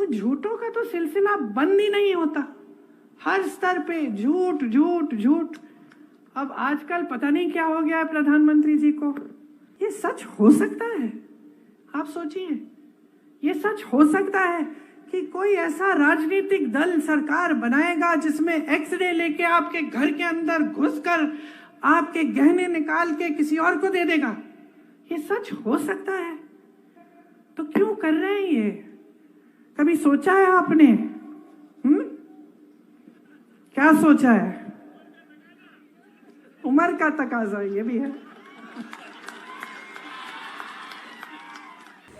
झूठों का तो सिलसिला बंद ही नहीं होता, हर स्तर पे झूठ झूठ झूठ। अब आजकल पता नहीं क्या हो गया है प्रधानमंत्री जी को। ये सच हो सकता है? आप सोचिए, ये सच हो सकता है कि कोई ऐसा राजनीतिक दल सरकार बनाएगा जिसमें एक्सरे लेके आपके घर के अंदर घुसकर आपके गहने निकाल के किसी और को दे देगा? ये सच हो सकता है? तो क्यों कर रहे हैं ये? कभी सोचा है आपने? क्या सोचा है? उम्र का तकाजा ये भी है।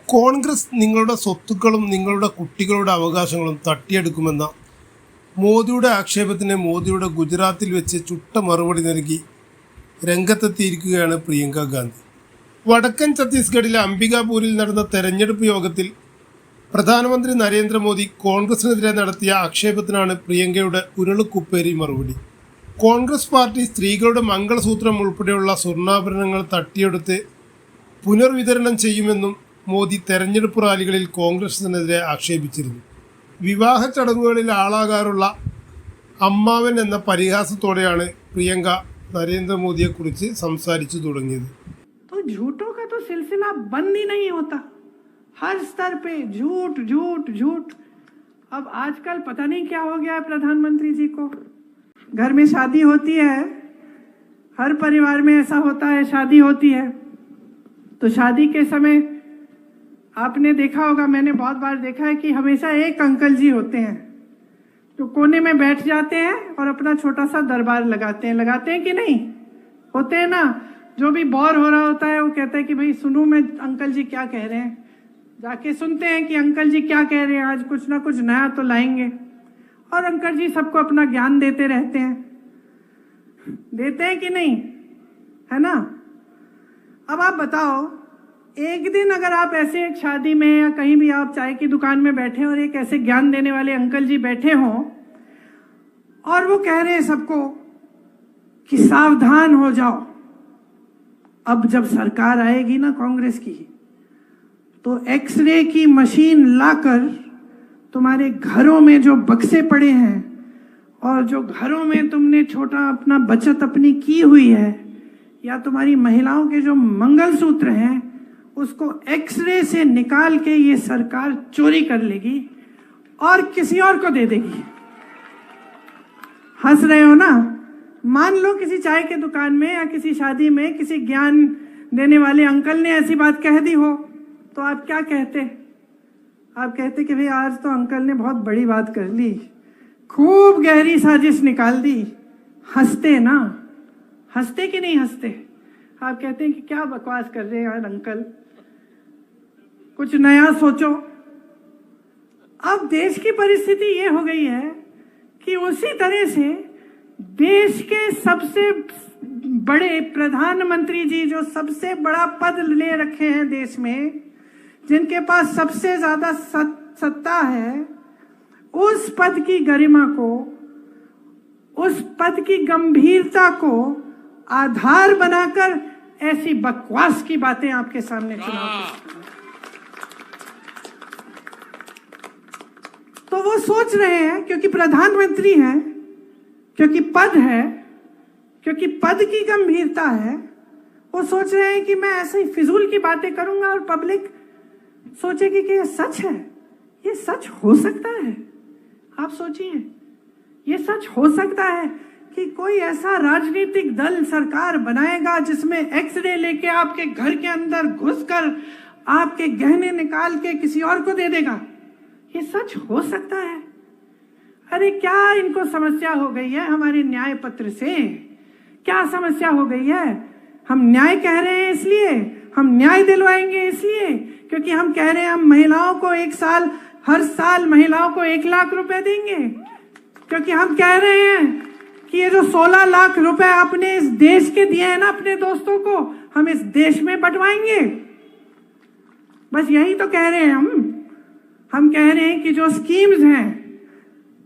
കോൺഗ്രസ് നിങ്ങളുടെ സ്വത്തുക്കളും നിങ്ങളുടെ കുട്ടികളുടെ അവകാശങ്ങളും തട്ടിയെടുക്കുമെന്ന മോദിയുടെ ആക്ഷേപത്തിന് മോദിയുടെ ഗുജറാത്തിൽ വെച്ച് ചുട്ട മറുപടി നൽകി രംഗത്തെത്തിയിരിക്കുകയാണ് പ്രിയങ്ക ഗാന്ധി. വടക്കൻ ഛത്തീസ്ഗഡിലെ അംബികാപൂരിൽ നടന്ന തെരഞ്ഞെടുപ്പ് യോഗത്തിൽ പ്രധാനമന്ത്രി നരേന്ദ്രമോദി കോൺഗ്രസിനെതിരെ നടത്തിയ ആക്ഷേപത്തിനാണ് പ്രിയങ്കയുടെ ഉരുളുക്കുപ്പേരി മറുപടി. കോൺഗ്രസ് പാർട്ടി സ്ത്രീകളുടെ മംഗളസൂത്രം ഉൾപ്പെടെയുള്ള സ്വർണ്ണാഭരണങ്ങൾ തട്ടിയെടുത്ത് പുനർവിതരണം ചെയ്യുമെന്നും മോദി തെരഞ്ഞെടുപ്പ് റാലികളിൽ കോൺഗ്രസിനെതിരെ ആക്ഷേപിച്ചിരുന്നു. വിവാഹ ചടങ്ങുകളിൽ ആളാകാറുള്ള അമ്മാവൻ എന്ന പരിഹാസത്തോടെയാണ് പ്രിയങ്ക നരേന്ദ്രമോദിയെക്കുറിച്ച് സംസാരിച്ചു തുടങ്ങിയത്. झूठों का तो सिलसिला बंद ही नहीं होता, हर स्तर पे झूठ झूठ झूठ। अब आजकल पता नहीं क्या हो गया है प्रधानमंत्री जी को। घर में शादी होती है, हर परिवार में ऐसा होता है, शादी होती है तो शादी के समय आपने देखा होगा, मैंने बहुत बार देखा है कि हमेशा एक अंकल जी होते हैं जो कोने में बैठ जाते हैं और अपना छोटा सा दरबार लगाते हैं कि नहीं? होते हैं ना। जो भी बोर हो रहा होता है वो कहता है कि भाई सुनूं मैं अंकल जी क्या कह रहे हैं। जाके सुनते हैं कि अंकल जी क्या कह रहे हैं, आज कुछ ना कुछ नया तो लाएंगे। और अंकल जी सबको अपना ज्ञान देते रहते हैं, देते हैं कि नहीं, है ना। अब आप बताओ, एक दिन अगर आप ऐसे एक शादी में या कहीं भी आप चाय की दुकान में बैठे और एक ऐसे ज्ञान देने वाले अंकल जी बैठे हों और वो कह रहे हैं सबको कि सावधान हो जाओ, अब जब सरकार आएगी ना कांग्रेस की तो एक्सरे की मशीन लाकर तुम्हारे घरों में जो बक्से पड़े हैं और जो घरों में तुमने छोटा अपना बचत अपनी की हुई है या तुम्हारी महिलाओं के जो मंगलसूत्र हैं उसको एक्सरे से निकाल के ये सरकार चोरी कर लेगी और किसी और को दे देगी। हंस रहे हो ना? मान लो किसी चाय के दुकान में या किसी शादी में किसी ज्ञान देने वाले अंकल ने ऐसी बात कह दी हो तो आप क्या कहते? आप कहते कि भाई आज तो अंकल ने बहुत बड़ी बात कर ली, खूब गहरी साजिश निकाल दी। हंसते ना? हंसते कि नहीं हंसते? आप कहते हैं कि क्या बकवास कर रहे हैं यार अंकल, कुछ नया सोचो। अब देश की परिस्थिति ये हो गई है कि उसी तरह से देश के सबसे बड़े प्रधानमंत्री जी जो सबसे बड़ा पद ले रखे हैं देश में, जिनके पास सबसे ज्यादा सत्ता है, उस पद की गरिमा को, उस पद की गंभीरता को आधार बनाकर ऐसी बकवास की बातें आपके सामने चुनाव तो वो सोच रहे हैं क्योंकि प्रधानमंत्री हैं, क्योंकि पद है, क्योंकि पद की गंभीरता है, वो सोच रहे हैं कि मैं ऐसे ही फिजूल की बातें करूंगा और पब्लिक सोचेगी कि ये सच है। ये सच हो सकता है? आप सोचिए, ये सच हो सकता है कि कोई ऐसा राजनीतिक दल सरकार बनाएगा जिसमें एक्सरे लेके आपके घर के अंदर घुसकर आपके गहने निकाल के किसी और को दे देगा? ये सच हो सकता है? अरे क्या इनको समस्या हो गई है हमारे न्याय पत्र से? क्या समस्या हो गई है? हम न्याय कह रहे हैं इसलिए, हम न्याय दिलवाएंगे इसलिए क्योंकि हम कह रहे हैं हम महिलाओं को हर साल महिलाओं को 1 लाख रुपए देंगे, क्योंकि हम कह रहे हैं कि ये जो 16 लाख रुपए आपने इस देश के दिए हैं ना अपने दोस्तों को, हम इस देश में बंटवाएंगे। बस यही तो कह रहे हैं हम कह रहे हैं कि जो स्कीम्स हैं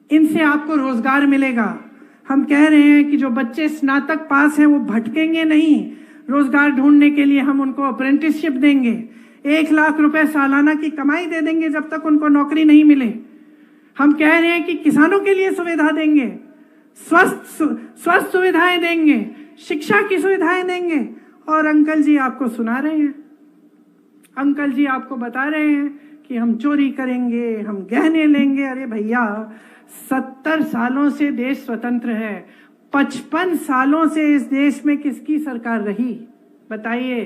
इनसे आपको रोजगार मिलेगा। हम कह रहे हैं कि जो बच्चे स्नातक पास हैं वो भटकेंगे नहीं, रोजगार ढूंढने के लिए हम उनको अप्रेंटिसशिप देंगे, 1 लाख रुपए सालाना की कमाई दे देंगे जब तक उनको नौकरी नहीं मिले। हम कह रहे हैं कि किसानों के लिए सुविधा देंगे, स्वस्थ सुविधाएं देंगे, शिक्षा की सुविधाएं देंगे, और अंकल जी आपको सुना रहे हैं, अंकल जी आपको बता रहे हैं कि हम चोरी करेंगे, हम गहने लेंगे। अरे भैया, 70 सालों से देश स्वतंत्र है, 55 सालों से इस देश में किसकी सरकार रही बताइए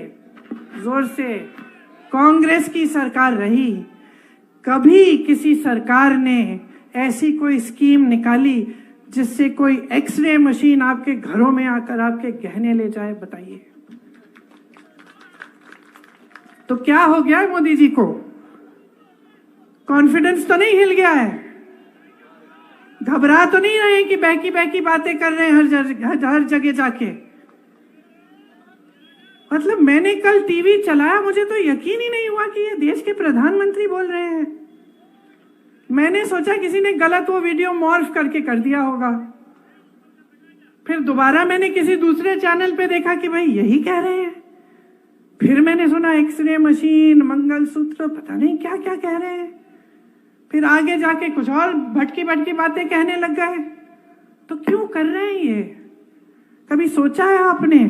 जोर से? कांग्रेस की सरकार रही। कभी किसी सरकार ने ऐसी कोई स्कीम निकाली जिससे कोई एक्सरे मशीन आपके घरों में आकर आपके गहने ले जाए बताइए? तो क्या हो गया है मोदी जी को? कॉन्फिडेंस तो नहीं हिल गया है? घबरा तो नहीं रहे कि बहकी बहकी बातें कर रहे हैं हर जगह जाके? मतलब मैंने कल टीवी चलाया, मुझे तो यकीन ही नहीं हुआ कि ये देश के प्रधानमंत्री बोल रहे हैं। मैंने सोचा किसी ने गलत वो वीडियो मॉर्फ करके कर दिया होगा। फिर दोबारा मैंने किसी दूसरे चैनल पे देखा कि भाई यही कह रहे हैं। फिर मैंने सुना एक्सरे मशीन, मंगलसूत्र, पता नहीं क्या क्या कह रहे हैं। फिर आगे जाके कुछ और भटकी भटकी बातें कहने लग गए। तो क्यों कर रहे हैं ये? कभी सोचा है आपने?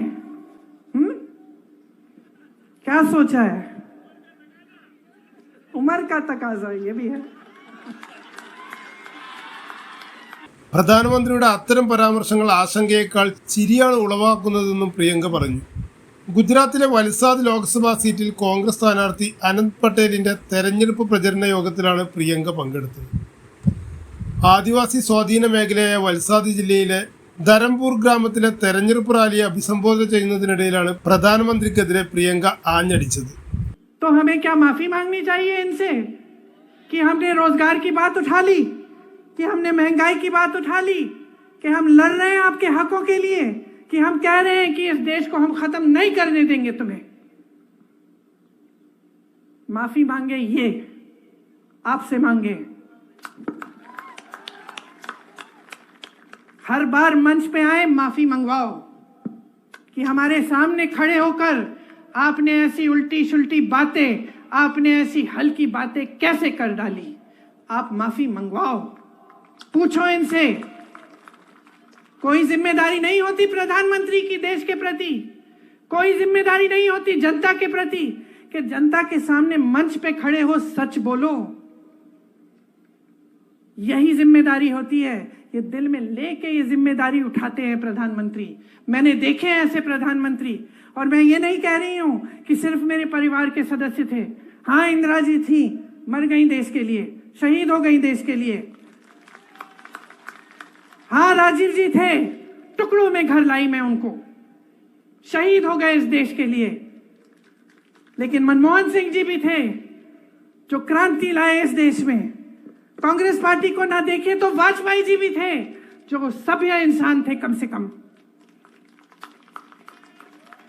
क्या सोचा है? उम्र का तकाजा ये भी है। പ്രധാനമന്ത്രിയുടെ അത്തരം പരാമർശങ്ങൾ ആശങ്കയേക്കാൾ ചിരിയാണ് ഉളവാക്കുന്നതെന്നും പ്രിയങ്ക പറഞ്ഞു. ഗുജറാത്തിലെ വൽസാദ് ലോക്സഭാ സീറ്റിൽ കോൺഗ്രസ് സ്ഥാനാർത്ഥി അനന്ത് പട്ടേലിന്റെ തെരഞ്ഞെടുപ്പ് പ്രചരണ യോഗത്തിലാണ് പ്രിയങ്ക പങ്കെടുത്തത്. ആദിവാസി സ്വാധീന മേഖലയായ വൽസാദ് ജില്ലയിലെ ധരംപൂർ ഗ്രാമത്തിലെ തെരഞ്ഞെടുപ്പ് റാലിയെ അഭിസംബോധന ചെയ്യുന്നതിനിടയിലാണ് പ്രധാനമന്ത്രിക്കെതിരെ പ്രിയങ്ക ആഞ്ഞടിച്ചത്. तो हमें क्या माफी मांगनी चाहिए इनसे कि हमने रोजगार की बात उठा ली, कि हमने महंगाई की बात उठा ली, कि हम लड़ रहे हैं आपके हकों के लिए, कि हम कह रहे हैं कि इस देश को हम खत्म नहीं करने देंगे तुम्हें? माफी मांगे ये आपसे मांगे। हर बार मंच पे आए माफी मंगवाओ कि हमारे सामने खड़े होकर आपने ऐसी उल्टी शुल्टी बातें, आपने ऐसी हल्की बातें कैसे कर डाली। आप माफी मंगवाओ, पूछो इनसे। कोई जिम्मेदारी नहीं होती प्रधानमंत्री की देश के प्रति, कोई जिम्मेदारी नहीं होती जनता के प्रति कि जनता के सामने मंच पे खड़े हो सच बोलो। यही जिम्मेदारी होती है। ये दिल में लेके ये जिम्मेदारी उठाते हैं प्रधानमंत्री। मैंने देखे हैं ऐसे प्रधानमंत्री, और मैं ये नहीं कह रही हूं कि सिर्फ मेरे परिवार के सदस्य थे। हाँ, इंदिरा जी थी, मर गई देश के लिए, शहीद हो गई देश के लिए। हाँ, राजीव जी थे, टुकड़ों में घर लाई मैं उनको, शहीद हो गए इस देश के लिए। लेकिन मनमोहन सिंह जी भी थे जो क्रांति लाए इस देश में। कांग्रेस पार्टी को ना देखे तो वाजपेयी जी भी थे जो सभ्य इंसान थे कम से कम।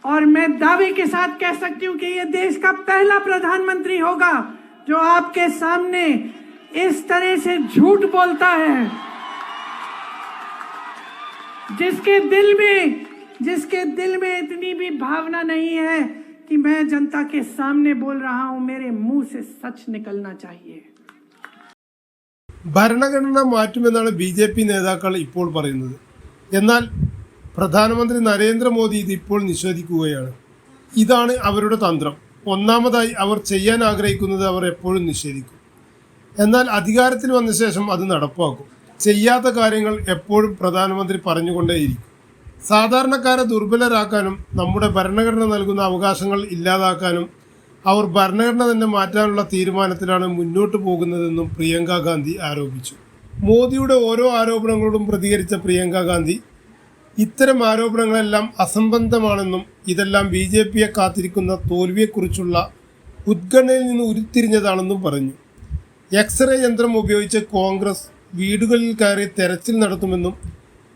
और मैं दावे के साथ कह सकती हूं कि यह देश का पहला प्रधानमंत्री होगा जो आपके सामने इस तरह से झूठ बोलता है, जिसके दिल में इतनी भी भावना नहीं है कि मैं जनता के सामने बोल रहा हूं, मेरे मुंह से सच निकलना चाहिए। ഭരണഘടന മാറ്റുമെന്നാണ് BJP നേതാക്കൾ ഇപ്പോൾ പറയുന്നത്. എന്നാൽ പ്രധാനമന്ത്രി നരേന്ദ്രമോദി ഇത് ഇപ്പോൾ നിഷേധിക്കുകയാണ്. ഇതാണ് അവരുടെ തന്ത്രം. ഒന്നാമതായി അവർ ചെയ്യാൻ ആഗ്രഹിക്കുന്നത് അവർ എപ്പോഴും നിഷേധിക്കും, എന്നാൽ അധികാരത്തിൽ വന്ന ശേഷം അത് നടപ്പാക്കും. ചെയ്യാത്ത കാര്യങ്ങൾ എപ്പോഴും പ്രധാനമന്ത്രി പറഞ്ഞുകൊണ്ടേയിരിക്കും. സാധാരണക്കാരെ ദുർബലരാക്കാനും നമ്മുടെ ഭരണഘടന നൽകുന്ന അവകാശങ്ങൾ ഇല്ലാതാക്കാനും അവർ ഭരണഘടന തന്നെ മാറ്റാനുള്ള തീരുമാനത്തിലാണ് മുന്നോട്ട് പോകുന്നതെന്നും പ്രിയങ്ക ഗാന്ധി ആരോപിച്ചു. മോദിയുടെ ഓരോ ആരോപണങ്ങളോടും പ്രതികരിച്ച പ്രിയങ്ക ഗാന്ധി ഇത്തരം ആരോപണങ്ങളെല്ലാം അസംബന്ധമാണെന്നും ഇതെല്ലാം BJPയെ കാത്തിരിക്കുന്ന തോൽവിയെക്കുറിച്ചുള്ള ഉത്കണ്ഠയിൽ നിന്ന് ഉരുത്തിരിഞ്ഞതാണെന്നും പറഞ്ഞു. എക്സ്റേ യന്ത്രം ഉപയോഗിച്ച് കോൺഗ്രസ് വീടുകളിൽ കയറി തെരച്ചിൽ നടത്തുമെന്നും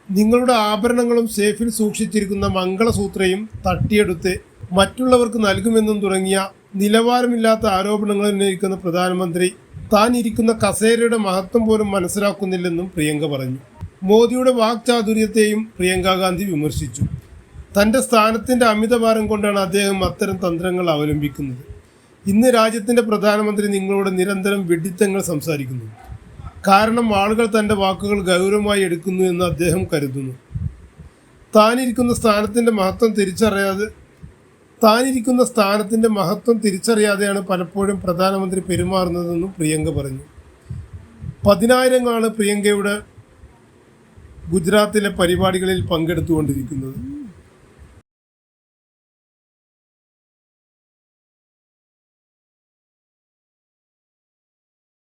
നിങ്ങളുടെ ആഭരണങ്ങളും സേഫിൽ സൂക്ഷിച്ചിരിക്കുന്ന മംഗളസൂത്രയും തട്ടിയെടുത്ത് മറ്റുള്ളവർക്ക് നൽകുമെന്നും തുടങ്ങിയ നിലവാരമില്ലാത്ത ആരോപണങ്ങൾ ഉന്നയിക്കുന്ന പ്രധാനമന്ത്രി താൻ ഇരിക്കുന്ന കസേരയുടെ മഹത്വം പോലും മനസ്സിലാക്കുന്നില്ലെന്നും പ്രിയങ്ക പറഞ്ഞു. മോദിയുടെ വാക്ചാതുര്യത്തെയും പ്രിയങ്ക ഗാന്ധി വിമർശിച്ചു. തൻ്റെ സ്ഥാനത്തിൻ്റെ അമിതഭാരം കൊണ്ടാണ് അദ്ദേഹം അത്തരം തന്ത്രങ്ങൾ അവലംബിക്കുന്നത്. ഇന്ന് രാജ്യത്തിൻ്റെ പ്രധാനമന്ത്രി നിങ്ങളോട് നിരന്തരം വിഡ്ഢിത്തങ്ങൾ സംസാരിക്കുന്നു. കാരണം ആളുകൾ തൻ്റെ വാക്കുകൾ ഗൗരവമായി എടുക്കുന്നു എന്ന് അദ്ദേഹം കരുതുന്നു. താനിരിക്കുന്ന സ്ഥാനത്തിൻ്റെ മഹത്വം തിരിച്ചറിയാതെയാണ് പലപ്പോഴും പ്രധാനമന്ത്രി പെരുമാറുന്നതെന്നും പ്രിയങ്ക പറഞ്ഞു. 10,000 പ്രിയങ്കയുടെ ഗുജറാത്തിലെ പരിപാടികളിൽ പങ്കെടുത്തുകൊണ്ടിരിക്കുന്നത്.